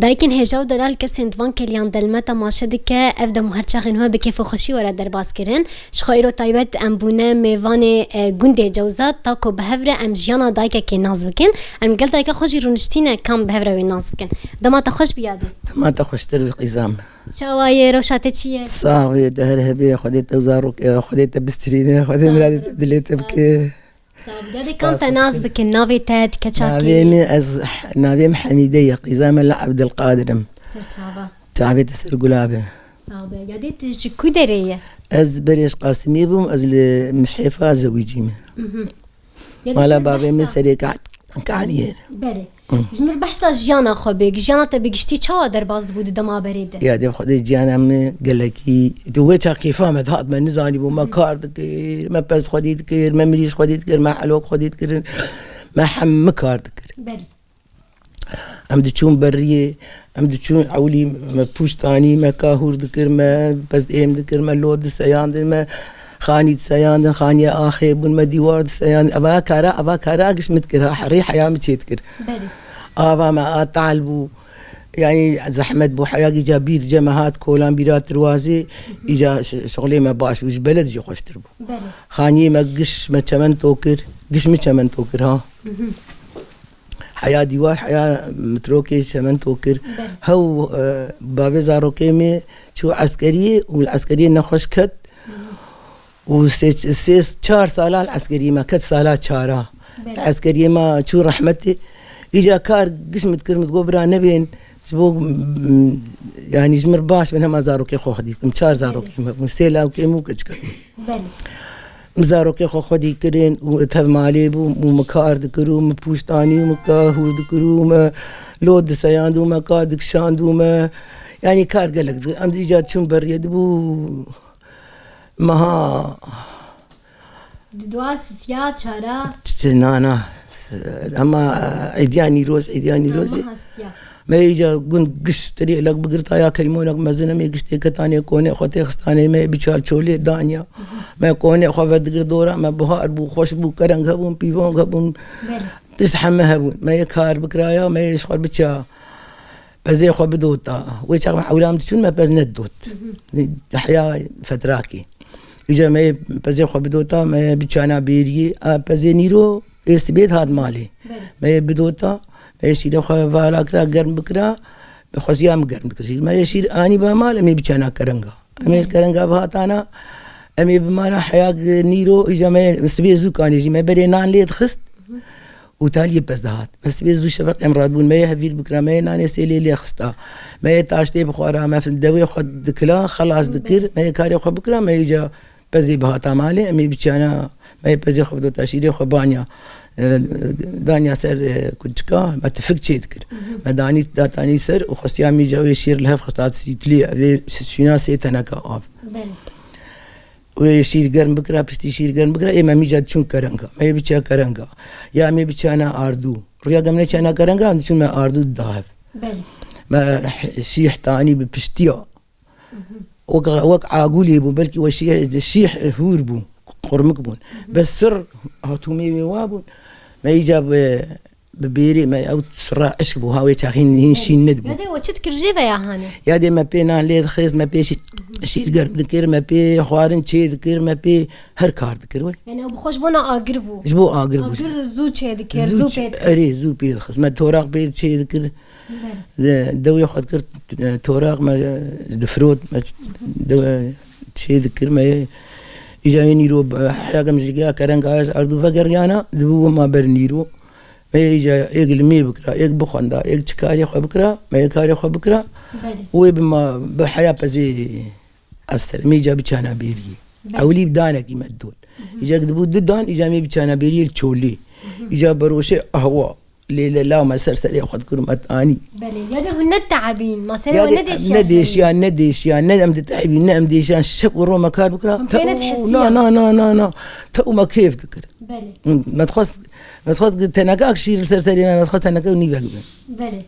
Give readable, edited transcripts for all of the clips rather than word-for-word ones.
دایکن هجاو دلال کسین دوان کلیان دلمتا ماشه که اف دم هر چاقین ها بکیف و خوشی ورا در باز کرن شخایرو تایبت ام بونه میوان گنده جوزات تاکو بهفره ام جیانا دایکه که ناز بکن ام گل دایکه خوشی رونشتینه کم بهفره وی ناز بکن دماتا خوش بیادی دماتا خوشتر القزام شوای روشاته چیه؟ صاحبي دهر هبي خديت وزارك خديت بسترينه خديت ميلاد دليت بك یادی کم تناز بکن ناوی تاد کچاکی ناوي از ناوي حميدية قزام عبد القادر سرچاوا تعبي تسر قلابه صعبه یادی تش کودریه از بريش قاسمي بوم از مشحفة زوجيمه مالا بابي من سريك كعنيه بله جمر بحثا جانا خبيك جانا تبيشتي چا در باز بود دما بريده يا دي خدي جانا من قال لك تو چا قيفامت هاد ما نزاني بو ما كارد ما بس خديت كير ما مريش خديت كير ما حلوك خديت كير ما حم كارد كير بله ام دچون بريه ام دچون عولي ما بوشتاني ما كاهور ذكر ما بس ايم ذكر ما لود سيان ما خاني سيان خاني اخي بن ما ديوار سيان ابا كارا قش متكر حري حياه متشتكر بله ابا ما طالبو يعني زحمت بو حياه جابير جماعات كولان بيرات روازي اجا شغلي ما باش وش بلد جي خوش تربو بله خاني ما قش ما چمن توكر قش ما چمن توكر ها حياه ديوار حياه متروكي چمن توكر هو باب زاروكي شو عسكريه والعسكريه نخش كت وسيس 4 سالة العسكرية ما كت سالة 4 العسكرية ما شو رحمتي إجا كار قسمت كرمت قبرة نبين شبوك يعني جمر باش منها ما زاروكي خو خدي كم 4 زاروكي مسيلا وكي مو كتشكر مزاروكي خو خدي كرين وتهب مالي بو مكار ذكرو مبوشتاني ومكاهور ذكرو ما لود سياندو ما كادك شاندو ما يعني كار قالك أم إجا تشون بريد بو مها دواس سيا چارا نانا اما عيدياني روزي ما يجا قن قش طريق لك بقرطا يا كيمونك مزنا ما قشتي كتاني كوني خوتي خستاني ما بيشال شولي دانيا ما كوني خو فدقر دورا ما بهار بو خوش بو كرنغ هبون بيفون هبون تستحمى هبون ما يكار بكرايا ما يشخر بتشا بزي خو بدوتا ويش اولام تشون ما بز ندوت حياه فتراكي يجا ما بزي خو بدوتا ما بيچانا بيري بزي نيرو استبيت هاد مالي ما بدوتا ما يشيل خو فالا كرا گرم بكرا خصيام گرم بكرا ما يشيل اني بمال امي بيچانا كرنگا امي كرنگا بهاتانا امي بمانا حياه نيرو يجا ما مستبي زوكاني جي ما بري نان ليت خست وتالي بس دهات بس بيزو شبق امرادون ما يهفيل بكرا ما يناني سيلي لي خستا ما يتاشتي بخورا ما في الدوي خد دكلا خلاص ذكر ما يكاري خو بكرا ما يجا بزي بهاتا مالي امي بيچانا ما يبزي خو بدو تاشيري خو بانيا دانيا سر كجكا ما تفك شي ذكر ما داني داتاني سر وخصيامي جاو يشير لها خصات سيتلي شينا سيتنكا اب ويشير گرم بكرا بستي شير گرم بكرا اي ما ميجا چون كرنگا ما يبچا كرنگا يا مي بچانا اردو ريا گمنه چانا كرنگا چون ما اردو داهب ما شيح تاني بپشتيا وق عاقولي بو بلكي وشيح هور بو قرمك بون بس سر هاتومي وابون ما يجاب ببيري ما او سرا عشق بو هاوي تاخين هنشين ندبو يادي وچت كرجيفه يا هاني يادي ما بينا ليد خيز ما بيش شير قرب ذكر ما بي خوارن شي ذكر ما بي هر كار ذكر وي يعني بخوش بونا اقربو جبو اقربو اقر زو شي ذكر زو بيت اري زو بيت خص ما توراق بيت شي ذكر دوي خد كر توراق ما دفروت ما دو شي ذكر ما يجاني رو حاجه مزيكا كرنغاز اردو فقريانا دبو ما برنيرو ما يجا يقلمي بكرا يقبخندا يقشكاري خو بكرا ما يكاري خو بكرا وبما بحياه بزي السلام يجا بچانا بيري اولي بدانك يمدود يجا دبو ددان يجا مي بچانا بيري الچولي يجا بروشه اهوا لا ما سرسل ياخذ كرمات اني بلي يا ده التعبين ما سوى نديش يا ندم تتعبين نعم ديشان شب وروما كار بكره لا تو ما كيف تذكر بلي ما تخص تناكاك شير سرسل ما تخص تناكا وني بله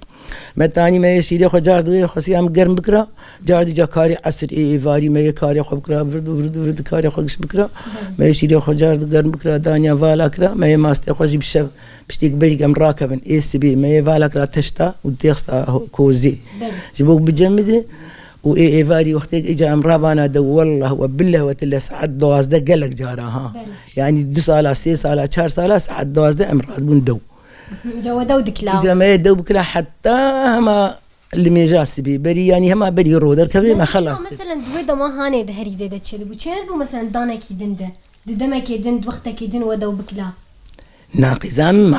متاني ما يشيل خو جاردو خصيام قرن بكرة جاردو جا كاري عصر إيفاري ما يكاري خو بكرة برد كاري خو بكرة ما يشيل خو جاردو قرن بكرة دانيا فالا كرة ما يماست خو جيب شب بشتيك بريق أم راكبن سبي ما يفالا كرة تشتا وديخستا كوزي جبوك بجمده وإيفاري وقتك إجا أم رابانا دو والله وبالله وتلا سعد دواز ده قلق جارها يعني 2 سالة 3 سالة 4 سالة سعد دواز ده أم رادبون دو جو دودك لا إذا ما يدو بكلا حتى هما اللي ميجاس بي بري يعني هما بري رودر كذا ما خلص مثلا دويدا ما هاني ده هري زيادة شيء بو كان بو مثلا دانا كيدن ده دمك كيدن وقتك كيدن ودو بكلا ناقزام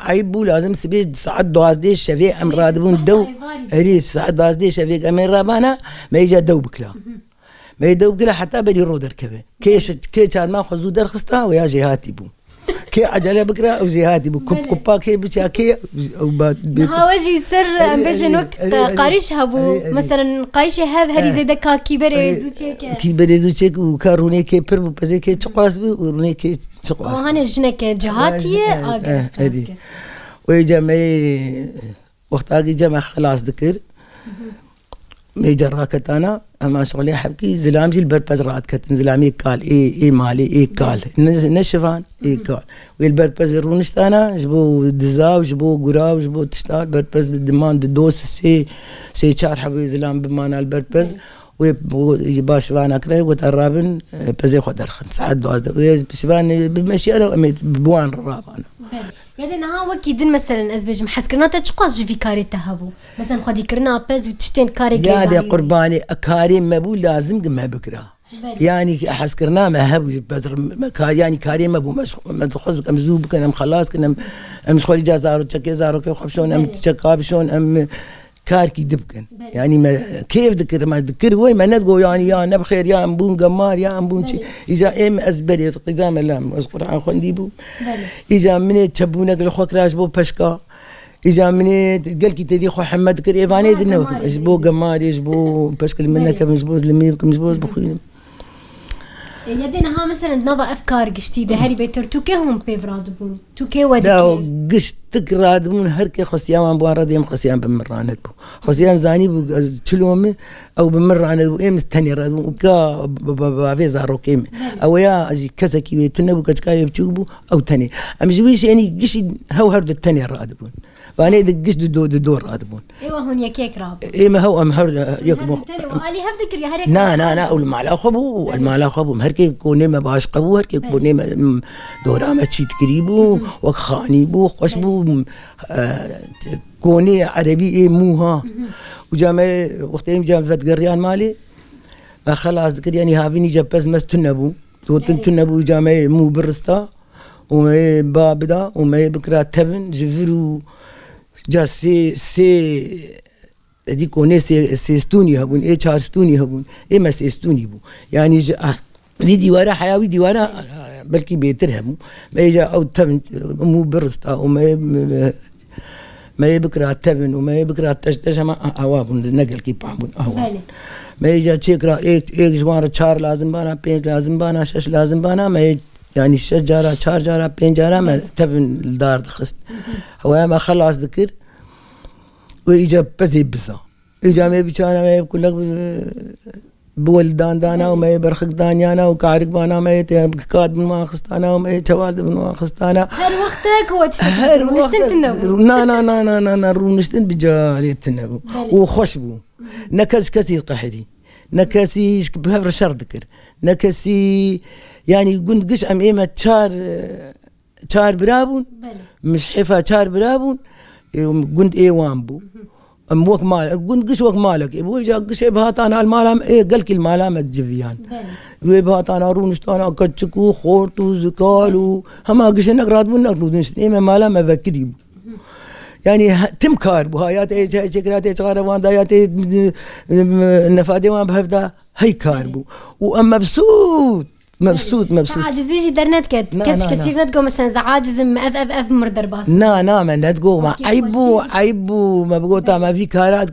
عيبو لازم سبي سعد دوازدي شفي ام رادبون دو هري سعد دوازدي شفي ام رابانا ما يجا دو بكلا ما يدو بكلا حتى بري رودر كذا كي كان ما خذو درخستا ويا جهاتي بو كي عجلة بكرة أو زيادة بكوبا كي بتشاكي هواجي سر بيجن وقت قاريش هبو مثلا قايش هاب هري زي دكا كيبري زوجك وكاروني كي بربو بزي كي شقاس وروني كي شقاس وهنا جنك جهاتية هذي ويجمع وقت أجي جمع خلاص ذكر ميجر راكتانا أما شغلي حبكي زلامجي البربز رات كتن زلامي قال إيه مالي إيه قال نشفان إيه قال والبربز رونشتانا جبو دزاو جبو قراو جبو تشتار بربز بالدمان دوس سي شار حبي زلام بمانا البربز ويباش فانا كره وترابن بزي خدر 5 ساعات دوز بشفان بمشي انا بوان الرابانا يعني نها وكيدن مثلا ازبج محسكرنا تشقاس في كاري تهبو مثلا خدي كرنا باز وتشتين كاري يا دي قرباني كاري ما بو لازم ما بكره يعني حسكرنا ما هب بزر يعني كاري ما بو ما تخص كم زوب كنا خلاص كنا ام شغل جازارو تشكي زارو كيف شلون ام تشقاب شلون ام كاركي دبكن يعني ما كيف ذكر ما ذكر وين ما ندقو يعني يا نبخير يا أمبون قمار يا أمبون شيء إذا إم أزبري قدام اللام أذكر عن خنديبو إذا مني تشبونك الخوك راجبو بشكا إذا مني قال كي تدي خو حمد كر إيفاني دنو جبو قمار يجبو بشكل منك مجبوز لميبك مجبوز بخوين يدينا ها مثلا نوفا أفكار جديدة هاري بيتر توكي هم بيفرادبون توكي ودكي لا قشتك رادبون هركي خصيام بوارديم خصيام بمرانت بو خصيام زاني بو تشلومي أو بمرانت بو إيه مستني رادبون وكا بافيزا روكيم أو يا أجي كسكي بيتنبو كشكاي بتشوبو أو تاني أمجويش يعني قش هو هرد التاني رادبون فأنا قش دو رادبون إيوه هون يكيك راب إيه ما هو أمهر يكمو علي هفذكر يا هريك نا والمعلا خبو المعلا خبو هركي كوني ما باش قبو هركي كوني ما دورا ما تشيت قريبو وخاني بو خشبو كوني عربي إيه موها وجامع وقتين جامع فت قريان مالي ما خلاص ذكر يعني هابيني جبز مس تنبو تنبو جامع مو برستا وما بابدا وما بكرة تبن جفرو جا سي دي كوني سي ستوني هبون ايه 4 ستوني هبون ايه ما سي ستوني بو يعني دي ديوارا حيوي ديوارا بلكي بيترهمو ما يجا او تبن مو برستا وما ما يبكرا تبن وما يبكرا تشتش ما اوابون نقل كي بامون اوابون ما يجا تشيكرا ايك جوار 4 لازم بانا 5 لازم بانا 6 لازم بانا ما يعني 6 جارة 4 جارة 5 جارة ما تبن الدار دخست هو ما خلص ذكر وإجا بزي بزا إجا ما بيشانا ما يقول لك بولدان دانا وما يبرخك دانيانا وكعرق بانا ما يتكاد من ما خستانا وما يتوالد من ما خستانا هل وقتك هو تشتغل رونشتن تنبو نا رونشتن بجالي تنبو وخشبو نكس كثير قحدي نكسي بهفر شر ذكر نكسي يعني قلت قش أم إيمة شار برابون مش حفا شار برابون قلت إيه وامبو أم وق مال قلت قش وق مالك إبوي جا قش بهاتانا المالام إيه قلك المالام الجفيان وبهاتانا رونشتانا كتشكو خورتو زكالو هما قش نقرادبون نقرودنش إيمة مالام أبكريبو يعني تم كار بهايات اي شكرات اي غاروان دايات النفادي وان بهفدا هي كاربو واما مبسوط عاجزيجي درنت كس كثير ندقو مثلا زعاجز اف مردر باس نا ما ندقو ما عيبو ما بقوتا ما في كارات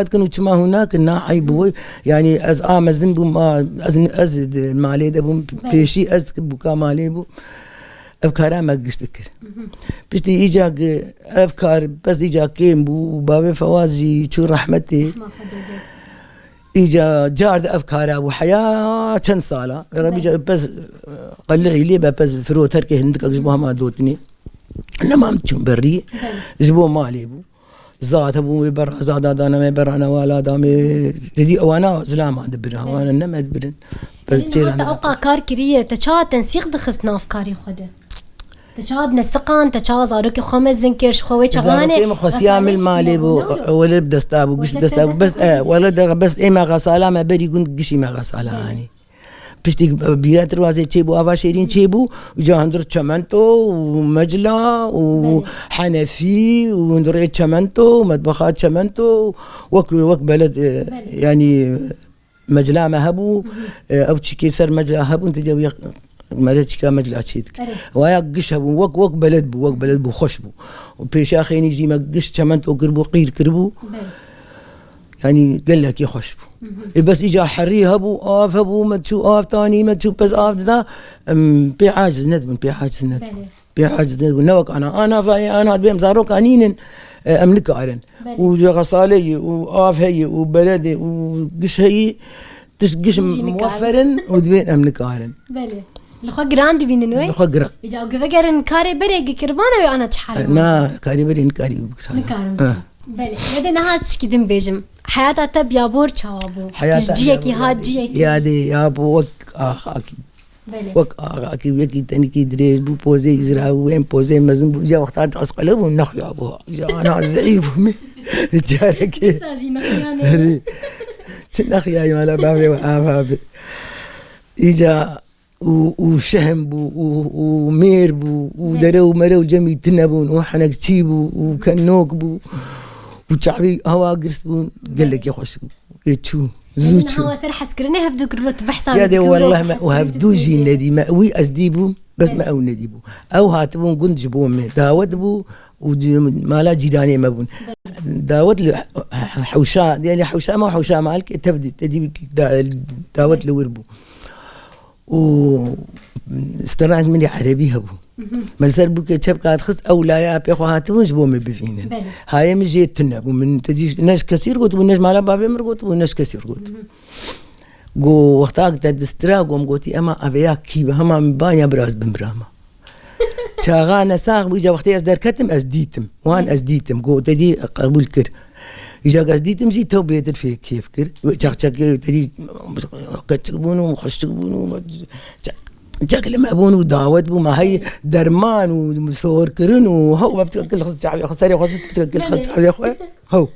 كانوا كما هناك نا عيبو يعني از ذنب ما از مالي دبو بيشي از بوكا مالي بو أفكار ما قشتكر بشتي إيجا أفكار بس إيجا كيم بو بابي فوازي شو رحمتي إيجا جارد أفكاره وحياة كان صالة ربي جا بس قلعي لي بس فرو تركي هندك أجيبوها ما دوتني أنا ما أمتشون بري جبوا مالي بو زاد أبو برا زاد أنا ما برا أنا ولا دامي تدي وأنا زلام عند برا وأنا نما برا بس تيرا أنا أوقع كار كريه تشاد تنسيق دخسنا أفكاري خده تشاد نسقان تشاد زاروكي خمس زنكرش خوي شغانة زاروكي مخصيام المالي بو ولا بدستابو قش دستابو بس ولا در بس إيه ما غسالة ما بري قند قشي ما غسالة يعني بشتي بيرات روازي تشيبو أفا شيرين تشيبو وجا هندر تشمنتو ومجلة وحنفي وندر تشمنتو ومطبخات تشمنتو وك بلد يعني مجلة ما هبو أو تشكي سر مجلة هبو انت جاوي مالتش كا مجلة تشيدك ويا قش هبو وك بلد بو خوش بو وبيش أخي نيجي ما قش تشمنتو قربو قير كربو يعني قال لك يخش بو بس إجا حري هبو آف هبو ما تشو آف تاني ما تشو بس آف ذا بيعاجز ندبن بيعاجز ندبن نوك أنا بيم زاروك أنين أملك أرن وغسالي وآف هي وبلدي وقش هي تسقش موفرن ودبين أملك أرن لخوا جراند بيننوي لخوا جرا إجا وقفكرن كاري بري كربانة وأنا تحرم نا كاري بري نكاري نكارم بله يدنا هاش كدم بيجم حياته تبيا بور شوابو تجيكي هاجيكي يادي يابو وك آخاكي وك آخاكي ويكي تنكي دريس بو بوزي إزرا وين بوزي مزن بو جا وقتها أسقله ونخ يابو جا أنا زعيف مي رجالك ساجي نخيانة نخ يا مالا بابي وآبابي إجا وشهم بو ومير بو ودرو مرو جمي تنبون وحنك تشيبو وكنوك بو وشعبي هوا قرصبون قال لك يا خوش يتشو زوجو هوا سر حسكرني هفدوك الروت بحساب يا دي والله ما وهفدو جي ندي ما وي أزديبو بس ما أو نديبو أو هاتبون قند جبون من داود بو ومالا جيراني ما بون داود حوشا يعني حوشا ما حوشا مالك تبدي تجيب داود لوربو و استرانت مني عربي هبو ملسر بوك شبكة خست أو لا يا بيخو هاتون جبوا من بفينن هاي مجيء تنب ومن تجيش ناس كثير قلت وناس مالا بابي مرقط وناس كثير قلت جو وقتها تدسترا قوم قلتي أما أبيك كيف هما مبانيا براس بمراما شاغانا ساق بيجا وقتها أصدر كتم أزديتم وان أزديتم جو تجي قبول كر إذا قصديتم زي توبيت الفيك كيف كر وشاق تجي كتبونه وخشتبونه شكل ما بونو دعوت بو ما هي درمان ومصور كرن وهو بتكل خص شعبي خسري خص بتكل خص شعبي اخوي هو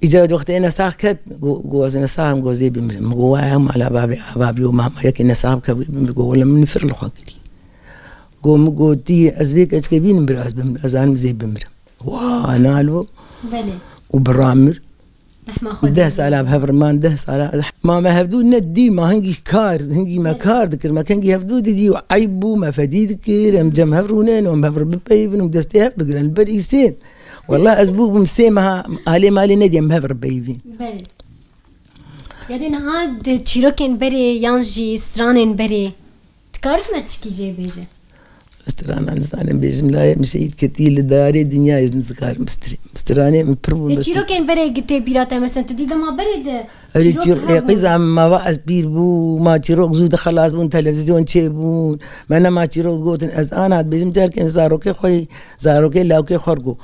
اجا وقتنا ساكت جوزنا سام جوزي بمرم جواهم على بابي وما يكن ساكت ولا من فر الخاكلي جو تي ازبيك اسكبين براس بمزان زي بمرم وانا له بلي وبرامر رحمة دهس على بهفرمان دهس على ما هفدو ندي ما هنجي كار هنجي ما كار ذكر ما كان هفدو دي عيبو ما فدي ذكر ام جم هفرونين وام هفر ببيبن ودستي بقرا البريسين والله أسبوع بمسيمها علي مالي ندي ام هفر بيبين بلي يدين هاد تشيروكين بري يانجي سترانين بري تكارش ما تشكي جي بيجي مسترانة نستعلم بيجم لا مشيت كتير لداري دنيا يزن ذكر مسترانة من بربون تشيرو كان بري قتي بيراتا مثلا تدي ما برد قيزة ما بقى بير بو ما تشيرو زود خلاص بون تلفزيون تشيبون ما أنا ما تشيرو قوتن از أنا بيجم جار كان زاروكي خوي زاروكي لاوكي خرجو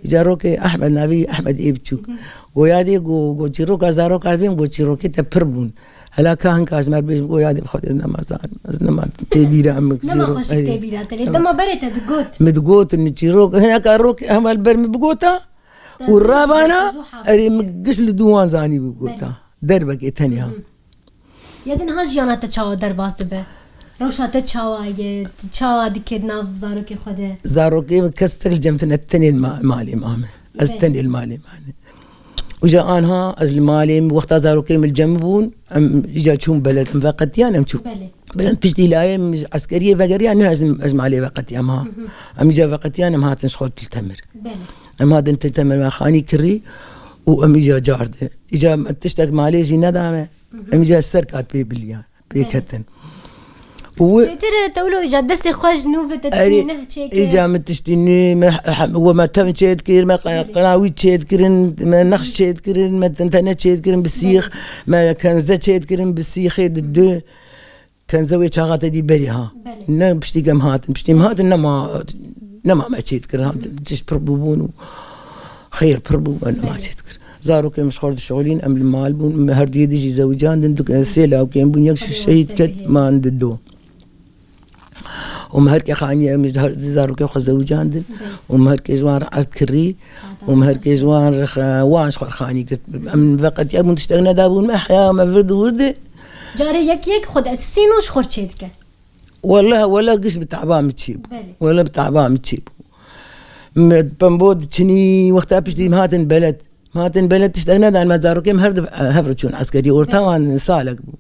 جاروكي أحمد نبي أحمد إبتشوك ويادي جو تشيرو كزارو كازبين جو تشيرو كي تبربون هلا كان كاز مر بيجم ويادي بخد إذا ما زان إذا ما تبيرا عمك لما خش تبيرا تري دما بريت تقوت متقوت نتشيرو هنا كاروك هم البرم بقوتا والرابانا أري مقش لدوان زاني بقوتا دربك إتنيها يدين هاج يانا تشاو درباز دبه روشا تشاو يد تشاو دكرنا زاروكي خده زاروكي مكسر جمتنا التنين مالي مامي التنين المالي مالي وجا أنها أزل مالي وقت زاروكي من الجنبون إجا تشوم بلد فقتيان أم تشوف بلد بيشتي لايم عسكرية فقرية أنه أزم عليه فقتيان ما أم إجا فقتيان أم هاتن شخول تلتمر أم هاتن تلتمر ما خاني كري وأم إجا جارده إجا تشتاق مالي جي ندامة أم إجا السركات بي بليان بي كتن ترى تقولوا إجا دستي خوش نوفة تتنينه تشيك إجا متشتيني وما تم تشيد كير ما قناوي تشيد كيرن ما نخش تشيد كيرن ما تنتنا تشيد كيرن بالسيخ ما كان زا تشيد كيرن بالسيخ دو كان زوي شغلات دي بريها نا بشتي كم هات بشتي مهات نما ما تشيد كيرن تش بربوبون خير بربو أنا ما تشيد كيرن زارو كي مش خرج شغلين أم المال بون هردي يجي زوجان دندك سيلا وكين بون يكش الشهيد كت ما نددو ومهرك خانية مش زارو كي خز زوجان دن ومهرك زوار عرض كري ومهرك زوار وانش خاني كت من فقط يا بون تشتغلنا دابون ما حياة ما فرد ورد جاري يك خد أسين وش خرجتك والله ولا قش بتعبان متشيب ولا بتعبان متشيب بنبود تشني وقتها بشتي مهاتن بلد تشتغلنا دان ما زارو كي مهرد هفرتشون عسكري ورتوان سالك بو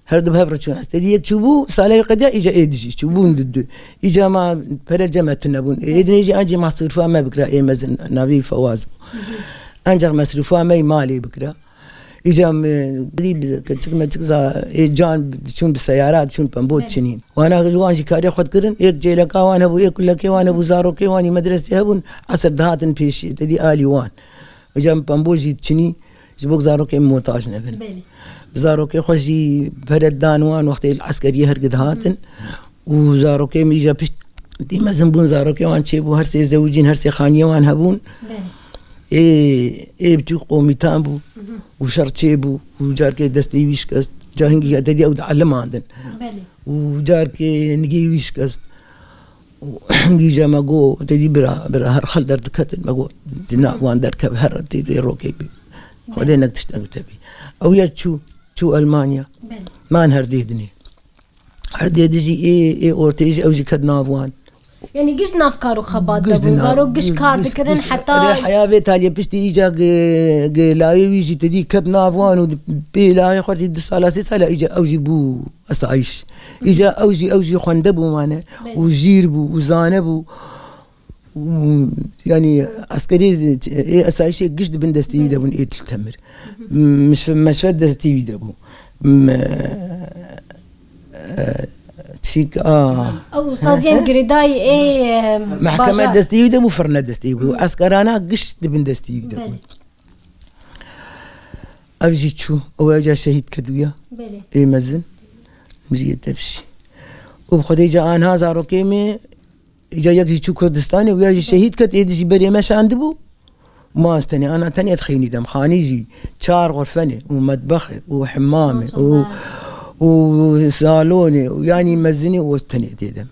هردو بهفرتشون استدي يكتبوا صالح قد اجا ايدجي تشوبون ضد اجا ما فرجمه تنبون ايدني اجي مصروفا ما بكره اي مزن نبي فواز انجر مصروفا ما مالي بكره اجا بدي كتشك جان شون بالسيارات شون بنبوت شنين وانا جوان شكاري خد كرن ايك جيلكا وانا ابو ايك لك وانا ابو زارو كي واني مدرسه هبون عصر دهاتن فيش تدي الي وان اجا بنبوجي تشني جبوك زارو كي موتاج نبن زارو كي خوشي برد دانوان وقت العسكرية هرقد هاتن وزارو كي ميجا بشت دي مزنبون زارو كي وان شيبو هرسي زوجين هرسي خانية وان هبون ايه بتو قومي تامبو وشرط شيبو وجار كي دستي ويشكست جاهنجي اتدي او تعلم عندن وجار كي نجي ويشكست وجا ماغو تدي برا هر خلدر دكتن ماغو جنا وان در كب هر تدي روكي خدينا تشتغل تبي او يا شو ألمانيا ما نهرديدني هرديدجي ايه اورتيجي اوجي كدنافوان يعني قش نافكارو خبات دبو زارو قش كارد كدن حتى الحياة بيتالي بشتي ايجا لاي ويجي تدي كدنافوان وبي لاي خرجي دو سالة سي سالة ايجا اوجي بو اسعيش ايجا اوجي خوندبو مانا وجيربو وزانبو يعني عسكري ايه اساسي قشد بن دستي دابون ايه تلتمر مش فد دستي دابو تشيك او صازين قريداي ايه محكمة دستي دابو فرنا دستي دابو عسكرانا قشد بن دستي دابو ابجي تشو او اجا شهيد كدويا ايه مزن مزيد تبشي وبخدي جا انا زارو كيمي إجا يجي شو كردستاني ويجي شهيد كت يجي بري مش عنده ما استني أنا تاني أتخيني دم خانيجي شار غرفني ومطبخي وحمامي وصالوني ويعني مزني واستني تدم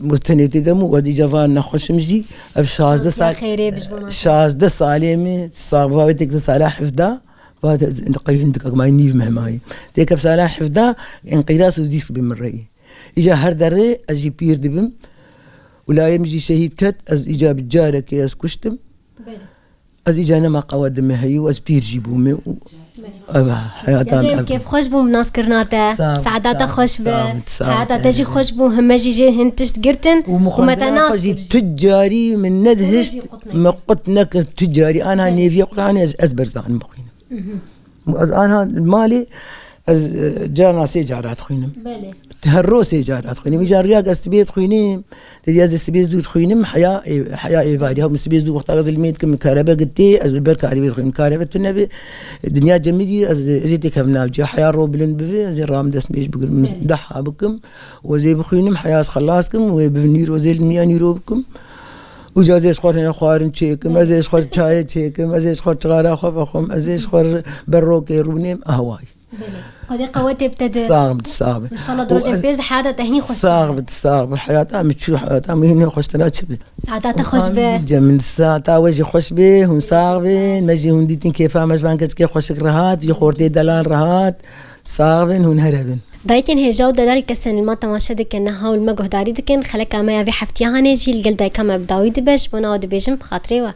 واستني تدم ودي جفان نخش مجي أفشاز ده سال شاز ده سالمي صار تك صلاح حفدا وهذا قيندك ما ينيف مهماي تك صلاح حفدا انقراص وديس بمري إجا هردري أجي بير دبم ولا يمجي شهيد كت از اجاب جارك از كشتم از اجانا ما قواد مهي واز بير جيبومي حياتها كيف خوش بو ناس كرناته سعادات خوش به حياتها تجي خوش بو هم جي هنتشت قرتن ومتناقض تجاري من ندهشت مقتنك تجاري انا نيفي قراني از برزان مخين از انا مالي از جانا سيجارات خوينم تهرو سيجارات خوينم جارياك استبيت خوينم تجاز استبيت دود خوينم حياة إيفادي هم استبيت دود وقت غزل الميت كم كهرباء قدي از البركة عربيت خوينم كهرباء تنبي الدنيا جميدي از زيتي كم جا حياة روبلن بفي زي رام دس ميش بقول مدحها بكم وزي بخوينم حياة خلاصكم وبنيرو زي الميانيرو بكم وجازي سخور هنا خوارن تشيكم ازي سخور تشاي تشيكم ازي سخور تغارا خوفخم ازي سخور بروكي رونيم اهواي قد قوتي ابتدى صعب ان شاء الله درجه بيز حياتها تهني خوش صعب الحياه عم تشوف حياتها مهنه خوش تناتشب ساعات خوش به من الساعه وجه خوش به هم صعب نجي هم ديتين كيف مش بانك كيف خوش رهات يخورتي دلال رهات صعب هون هربن دايكن هي جودة ذلك السنة ما تماشى دكن هاول ما جهداري دكن خلك ما يبي حفتيها نجيل قل دايكا ما بداوي دبش بنا ودبجم بخاطري